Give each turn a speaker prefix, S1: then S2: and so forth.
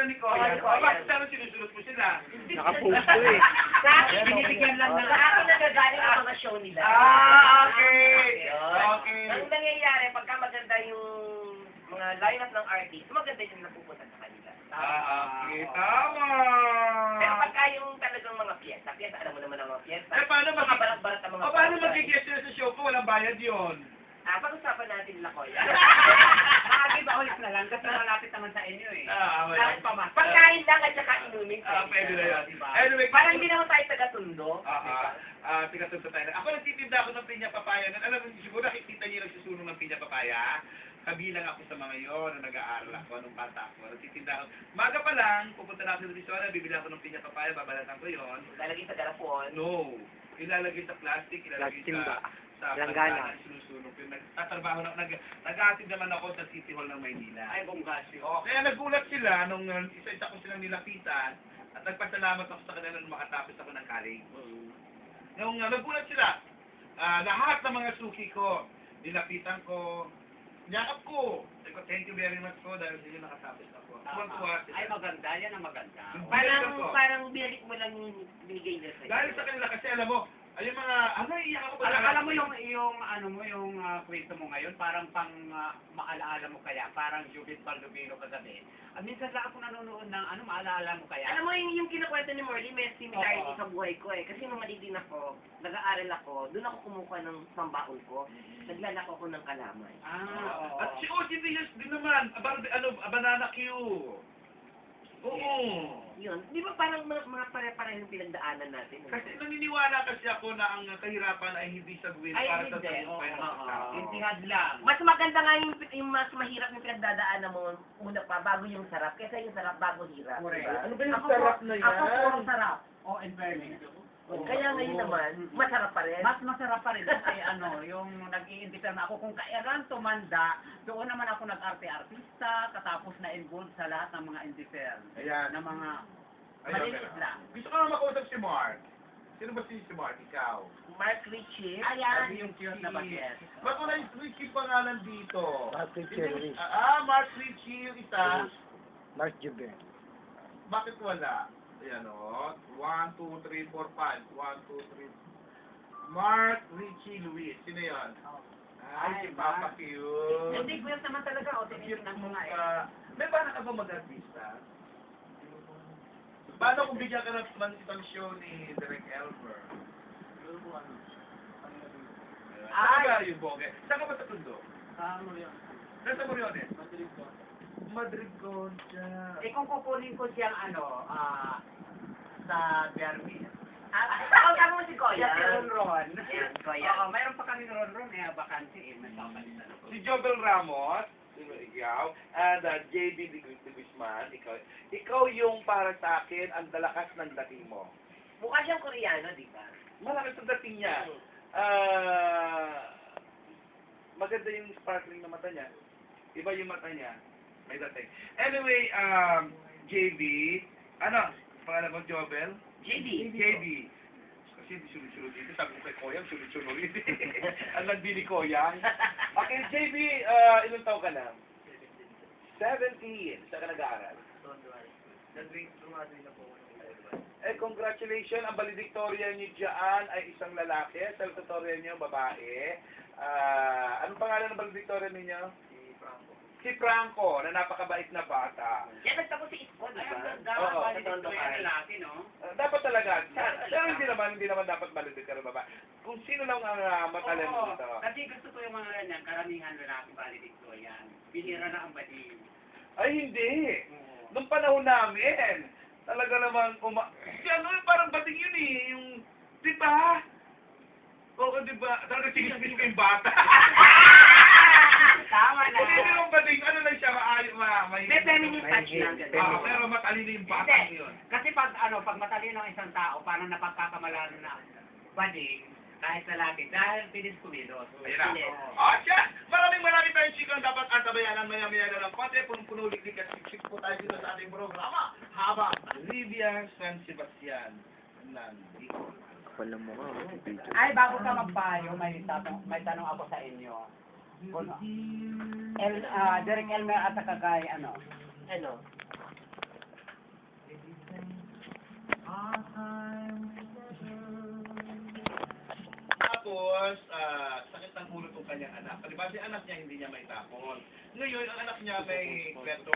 S1: sila ni Koya. Bakit sana sinusunod mo sila?
S2: Nakapusto eh.
S3: Sa akin, binibigyan lang ng... Sa akin nagagaling ang mga show nila.
S1: Okay. Okay.
S3: Ang nangyayari, pagka maganda yung mga lineup ng artist, maganda yung napupunta sa kanila.
S1: Okay, tama.
S3: Pero pagka yung talagang mga piyesta, alam mo naman ang mga piyesta.
S1: Eh, paano
S3: mga barat-barat ang mga
S1: paano mag-guest sila sa show ko? Walang bayad yun.
S3: Pag-usapan natin la Koya.
S4: Nakakibahol na lang kasi malapit naman sa inyo eh.
S3: Kahit pa mas. Pagkain lang at saka inumin.
S1: Pwede na yan. Anyway,
S3: parang hindi naman tayo taga-tundo.
S1: Tiga-tundo tayo. Ako nagtitinda ako ng pinya papaya. Alam mo, siguro nakikita niyo nagsusunog ng pinya papaya. Kabilang ako sa mga yon na nag-aaral ako nung bata ako. Nagtitinda ako. Maga pa lang, pupunta na ako sa Divisoria, bibili ako ng pinya papaya, babalatan ko yon.
S3: Ilalagay sa garapon.
S1: No. Ilalagay sa plastic, ilalagay sa
S2: langgana.
S1: Sinusunog yun. Nagtatrabaho na, nag-aatid naman ako sa City Hall ng Maynila.
S4: Ay, bonggasyo.
S1: Kaya nagulat sila nung isa-isa ko silang nilapitan at nagpasalamat ako sa kanila nung makatapos ako ng college. Nung nagulat sila, lahat ng mga suki ko, nilapitan ko, niyakap ko. Sabi ko, thank you very much po dahil sa inyo nakatapos ako. Tuwang-tuwa sila.
S4: Ay, maganda. Yan ang maganda.
S3: Parang binalik mo lang yung binigay nila sa'yo.
S1: Dahil sa kanila kasi alam mo, ay yung mga, iyak ako ba?
S4: Alam mo yung kwento mo ngayon, parang pang maalaala mo kaya, parang Jubit Baldovino kagabi. Minsan lang ako nanonood ng maalaala mo kaya.
S3: Alam mo yung kinakwento ni Morley, may similarity sa buhay ko eh. Kasi nung malitin ako, nag-aaral ako, doon ako kumukuha ng pambaon ko. Naglalako ko ng kalamay.
S1: At si O.G. Villas din naman, Banana Q. Oo.
S3: Yun. Di ba parang mga pare-parehong pinagdaanan natin?
S1: Kasi naniniwala kasi ako na ang kahirapan ay hindi sagwin para sa tagumpay ng tao.
S4: Hindi hadlang.
S3: Mas maganda nga yung mas mahirap yung pinagdadaanan mo una pa bago yung sarap kaysa yung sarap bago hirap.
S4: Correct.
S3: Diba?
S1: Ano ba yung sarap na yan?
S3: Ako puro sarap.
S4: Oh, in fairness.
S3: Kaya ngayon naman, masarap pa rin.
S4: Mas masarap pa rin kasi yung nag-iimbita na ako kung kailan tumanda, doon naman ako nag-arte-artista, katapos na involved sa lahat ng mga indifferent.
S1: Ayan.
S4: Na mga maliit lang.
S1: Gusto ko na makausap si Mark. Sino ba si Mark? Ikaw?
S3: Mark Ritchie.
S4: Ayan, yung cute na baget.
S1: Ba't wala yung Richie pangalan dito?
S2: Mark Ritchie.
S1: Mark Ritchie yung isa.
S2: Mark Jubel.
S1: Bakit wala? Ayan o. 1, 2, 3, 4, 5. 1, 2, 3. Mark Ritchie Luis. Sino yun? Ay, si Papa Q.
S4: Hindi, queer naman talaga. O, tinitingnan mo nga eh.
S1: May paano ka ba mag-artista? Paano kung bigyan ka ng isang show ni Derek Elmer? Ano yung boge? Saan ka ba sa Tundo? Nasa Moriones? Madrid Concha.
S4: Eh kung kukunin ko siyang sa Bermin.
S3: Ako mo si Koya.
S4: Si Ronron.
S3: Yan, Koya.
S4: Oo, mayroon pa kami Ronron vacancy may papalitan ako.
S1: Si Jobel Ramos, ikaw, and JB de Guzman, ikaw yung para sa akin ang dalakas ng dating mo.
S3: Mukha siyang Koreano, di ba?
S1: Malakas ang dating niya. Maganda yung sparkling na mata niya. Iba yung mata niya. May dating. Anyway, JB, pangalan mo Jobel? JB. Kasi hindi sunod-sunod dito. Sabi ko kay Koyang, sunod-sunod dito. Ang nandili Koyang. Okay, JB, ilang taon ka na? 17. Saan ka nag-aaral? Congratulations. Ang valedictorian niyo dyan ay isang lalaki. Salutatorian niyo, babae. Anong pangalan ng valedictorian niyo? Si Franco, na napakabait na bata.
S3: Yan, nagtapos si Isko, di ba?
S4: Dapat valedictorian lalaki, no?
S1: Dapat talaga. Pero hindi naman dapat valedictorian baba. Kung sino lang ang matalino dito.
S4: Kasi gusto ko yung mga ganyan, karamihan lalaki valedictorian. Bihira na ang bading.
S1: Ay, hindi. Nung panahon namin, talaga naman, parang bating yun eh. Yung, di ba? Oo, di ba? Talaga sinismis ko yung bata.
S4: Tama na.
S1: Hindi naman bating, lang siya,
S3: May feminine touch lang.
S1: pero matalino yung bata yun.
S4: Kasi pag matalino ang isang tao, parang napagkakamalan na bading, kahit lalaki, dahil pinis kumilos.
S1: Ayan na. Siya! Maraming tayong chikang dapat antabayanan maya-maya na lang konti. Punong-puno liklik at siksik po tayo dito sa ating programa. Habang Olivia San Sebastian nandito.
S2: Wala mo nga.
S4: Ay, bago ka magpayo, may tanong ako sa inyo. Derek Elmer at saka kay
S3: Ano?
S1: Tapos, sakit ng ulo tong kanyang anak. Diba, si anak niya hindi niya maitapon. Ngayon, ang anak niya may kwento